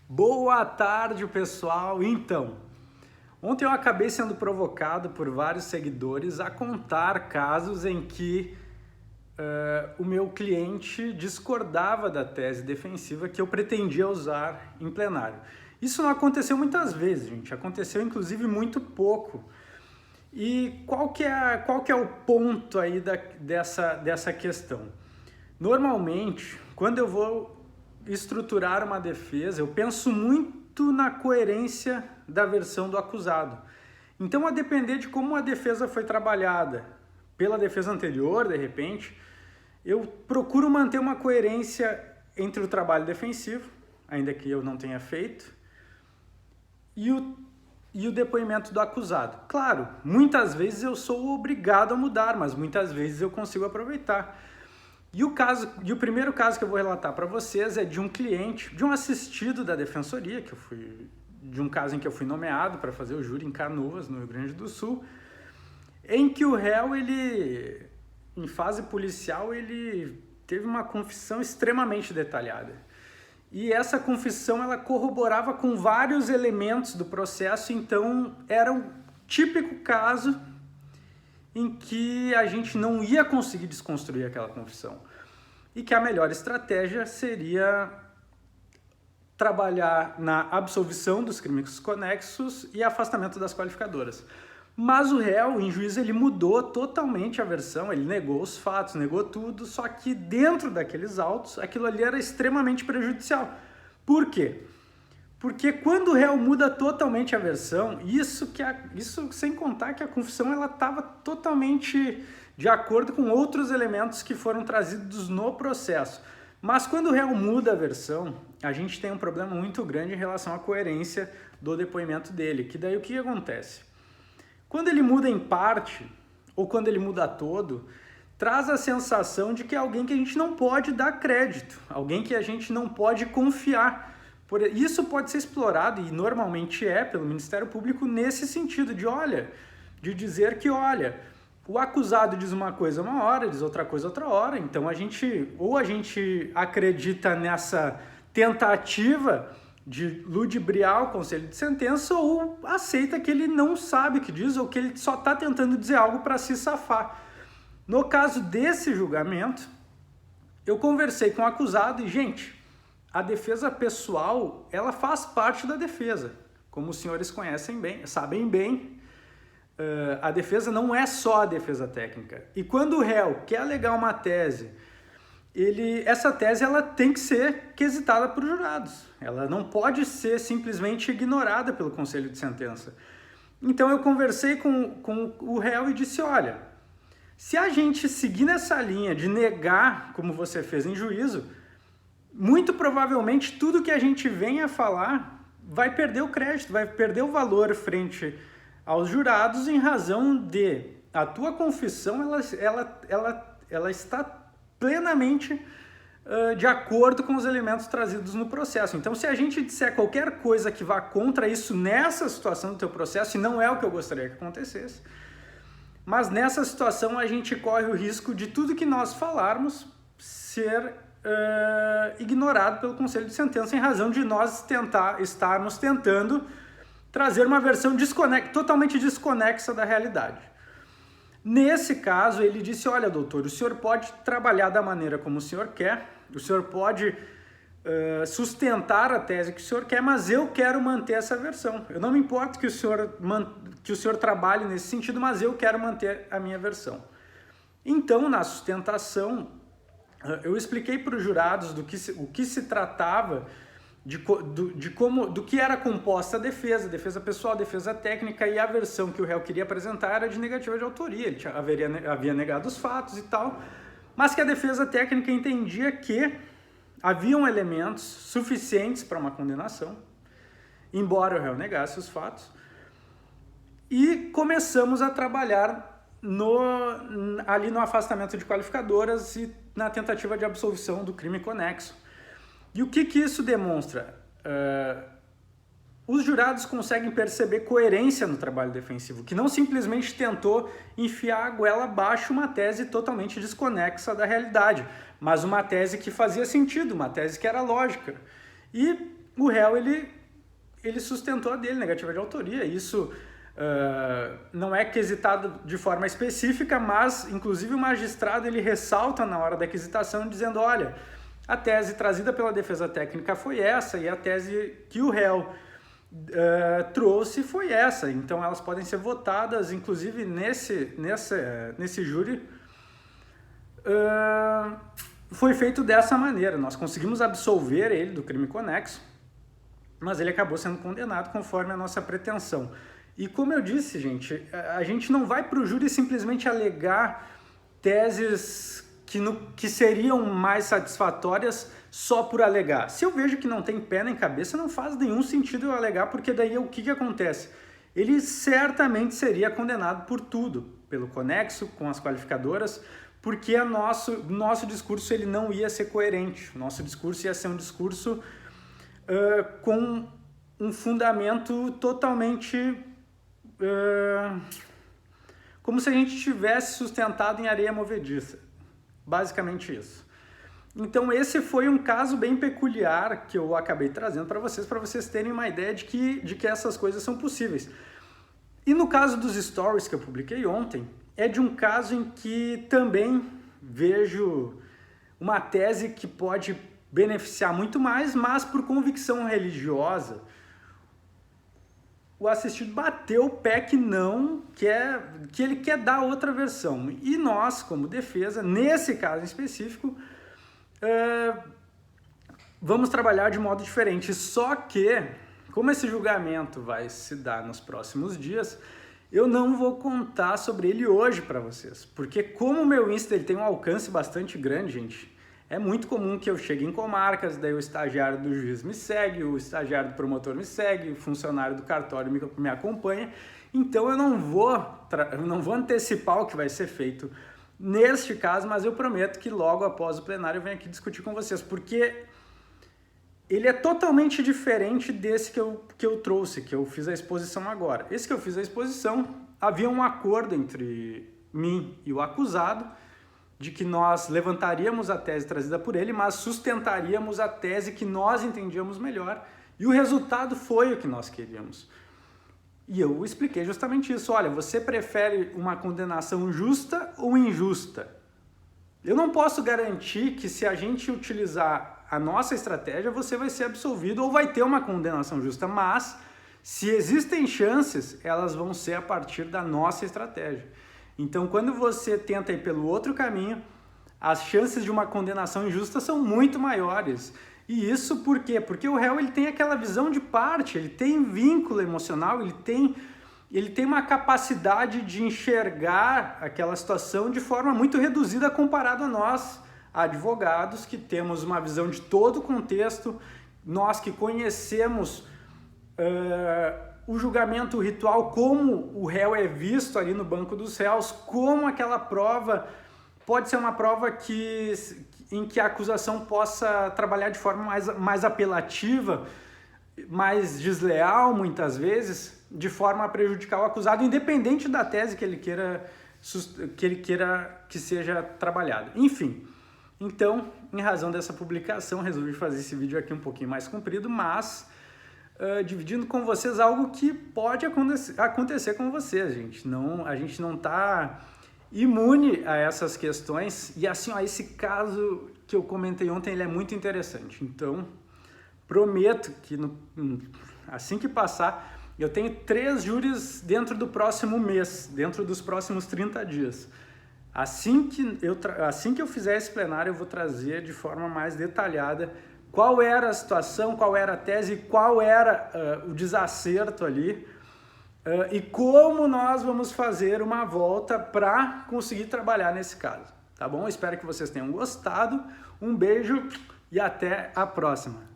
Boa tarde, pessoal! Então, ontem eu acabei sendo provocado por vários seguidores a contar casos em que o meu cliente discordava da tese defensiva que eu pretendia usar em plenário. Isso não aconteceu muitas vezes, gente. Aconteceu, inclusive, muito pouco. E qual que é o ponto aí dessa questão? Normalmente, quando eu vou estruturar uma defesa, eu penso muito na coerência da versão do acusado. Então, a depender de como a defesa foi trabalhada pela defesa anterior, de repente, eu procuro manter uma coerência entre o trabalho defensivo, ainda que eu não tenha feito, e o depoimento do acusado. Claro, muitas vezes eu sou obrigado a mudar, mas muitas vezes eu consigo aproveitar. E o primeiro caso que eu vou relatar para vocês é de um cliente, de um assistido da defensoria, de um caso em que eu fui nomeado para fazer o júri em Canoas, no Rio Grande do Sul, em que o réu, em fase policial, ele teve uma confissão extremamente detalhada. E essa confissão, ela corroborava com vários elementos do processo, então era um típico caso em que a gente não ia conseguir desconstruir aquela confissão. E que a melhor estratégia seria trabalhar na absolvição dos crimes conexos e afastamento das qualificadoras. Mas o réu, em juízo, ele mudou totalmente a versão, ele negou os fatos, negou tudo, só que dentro daqueles autos, aquilo ali era extremamente prejudicial. Por quê? Porque quando o réu muda totalmente a versão, isso sem contar que a confissão estava totalmente de acordo com outros elementos que foram trazidos no processo. Mas quando o réu muda a versão, a gente tem um problema muito grande em relação à coerência do depoimento dele. Que daí o que acontece? Quando ele muda em parte, ou quando ele muda todo, traz a sensação de que é alguém que a gente não pode dar crédito, alguém que a gente não pode confiar. Isso pode ser explorado, e normalmente é, pelo Ministério Público, nesse sentido de dizer que, o acusado diz uma coisa uma hora, diz outra coisa outra hora, então a gente acredita nessa tentativa de ludibriar o conselho de sentença ou aceita que ele não sabe o que diz ou que ele só está tentando dizer algo para se safar. No caso desse julgamento, eu conversei com o acusado e, gente, a defesa pessoal, ela faz parte da defesa. Como os senhores sabem bem, a defesa não é só a defesa técnica. E quando o réu quer alegar uma tese, essa tese ela tem que ser quesitada por jurados. Ela não pode ser simplesmente ignorada pelo conselho de sentença. Então eu conversei com o réu e disse, olha, se a gente seguir nessa linha de negar, como você fez em juízo, muito provavelmente tudo que a gente venha falar vai perder o crédito, vai perder o valor frente aos jurados em razão de a tua confissão ela está plenamente de acordo com os elementos trazidos no processo. Então, se a gente disser qualquer coisa que vá contra isso nessa situação do teu processo, e não é o que eu gostaria que acontecesse, mas nessa situação a gente corre o risco de tudo que nós falarmos ser ignorado pelo conselho de sentença em razão de nós estarmos tentando trazer uma versão totalmente desconexa da realidade. Nesse caso, ele disse, olha, doutor, o senhor pode trabalhar da maneira como o senhor quer, o senhor pode sustentar a tese que o senhor quer, mas eu quero manter essa versão. Eu não me importo que o senhor trabalhe nesse sentido, mas eu quero manter a minha versão. Então, na sustentação, eu expliquei para os jurados o que se tratava, do que era composta a defesa pessoal, a defesa técnica, e a versão que o réu queria apresentar era de negativa de autoria, ele havia negado os fatos e tal, mas que a defesa técnica entendia que haviam elementos suficientes para uma condenação, embora o réu negasse os fatos, e começamos a trabalhar ali no afastamento de qualificadoras e na tentativa de absolvição do crime conexo. E o que isso demonstra? Os jurados conseguem perceber coerência no trabalho defensivo, que não simplesmente tentou enfiar a goela abaixo uma tese totalmente desconexa da realidade, mas uma tese que fazia sentido, uma tese que era lógica. E o réu ele sustentou a dele, negativa de autoria. Isso não é quesitado de forma específica, mas inclusive o magistrado ele ressalta na hora da quesitação dizendo, olha, a tese trazida pela defesa técnica foi essa e a tese que o réu trouxe foi essa. Então elas podem ser votadas, inclusive nesse júri foi feito dessa maneira. Nós conseguimos absolver ele do crime conexo, mas ele acabou sendo condenado conforme a nossa pretensão. E como eu disse, gente, a gente não vai para o júri simplesmente alegar teses que seriam mais satisfatórias só por alegar. Se eu vejo que não tem pé nem cabeça, não faz nenhum sentido eu alegar, porque daí o que acontece? Ele certamente seria condenado por tudo, pelo conexo, com as qualificadoras, porque nosso discurso ele não ia ser coerente. O nosso discurso ia ser um discurso com um fundamento totalmente como se a gente tivesse sustentado em areia movediça. Basicamente isso. Então esse foi um caso bem peculiar que eu acabei trazendo para vocês terem uma ideia de que essas coisas são possíveis. E no caso dos stories que eu publiquei ontem, é de um caso em que também vejo uma tese que pode beneficiar muito mais, mas por convicção religiosa, o assistido bateu o pé que ele quer dar outra versão. E nós, como defesa, nesse caso em específico, vamos trabalhar de modo diferente. Só que, como esse julgamento vai se dar nos próximos dias, eu não vou contar sobre ele hoje para vocês. Porque como o meu Insta ele tem um alcance bastante grande, gente, é muito comum que eu chegue em comarcas, daí o estagiário do juiz me segue, o estagiário do promotor me segue, o funcionário do cartório me acompanha. Então eu não vou antecipar o que vai ser feito neste caso, mas eu prometo que logo após o plenário eu venho aqui discutir com vocês, porque ele é totalmente diferente desse que eu trouxe, que eu fiz a exposição agora. Esse que eu fiz a exposição, havia um acordo entre mim e o acusado, de que nós levantaríamos a tese trazida por ele, mas sustentaríamos a tese que nós entendíamos melhor, e o resultado foi o que nós queríamos. E eu expliquei justamente isso. Olha, você prefere uma condenação justa ou injusta? Eu não posso garantir que se a gente utilizar a nossa estratégia, você vai ser absolvido ou vai ter uma condenação justa, mas se existem chances, elas vão ser a partir da nossa estratégia. Então, quando você tenta ir pelo outro caminho, as chances de uma condenação injusta são muito maiores. E isso por quê? Porque o réu ele tem aquela visão de parte, ele tem vínculo emocional, ele tem uma capacidade de enxergar aquela situação de forma muito reduzida comparado a nós, advogados, que temos uma visão de todo o contexto, nós que conhecemos o julgamento ritual, como o réu é visto ali no banco dos réus, como aquela prova pode ser uma prova em que a acusação possa trabalhar de forma mais apelativa, mais desleal muitas vezes, de forma a prejudicar o acusado, independente da tese que ele queira que seja trabalhada. Enfim, então, em razão dessa publicação, resolvi fazer esse vídeo aqui um pouquinho mais comprido, mas dividindo com vocês algo que pode acontecer com vocês, gente. A gente não está imune a essas questões. E assim, esse caso que eu comentei ontem, ele é muito interessante. Então, prometo que assim que passar, eu tenho 3 júris dentro do próximo mês, dentro dos próximos 30 dias. Assim que eu fizer esse plenário, eu vou trazer de forma mais detalhada qual era a situação, qual era a tese, qual era o desacerto ali e como nós vamos fazer uma volta para conseguir trabalhar nesse caso, tá bom? Espero que vocês tenham gostado, um beijo e até a próxima!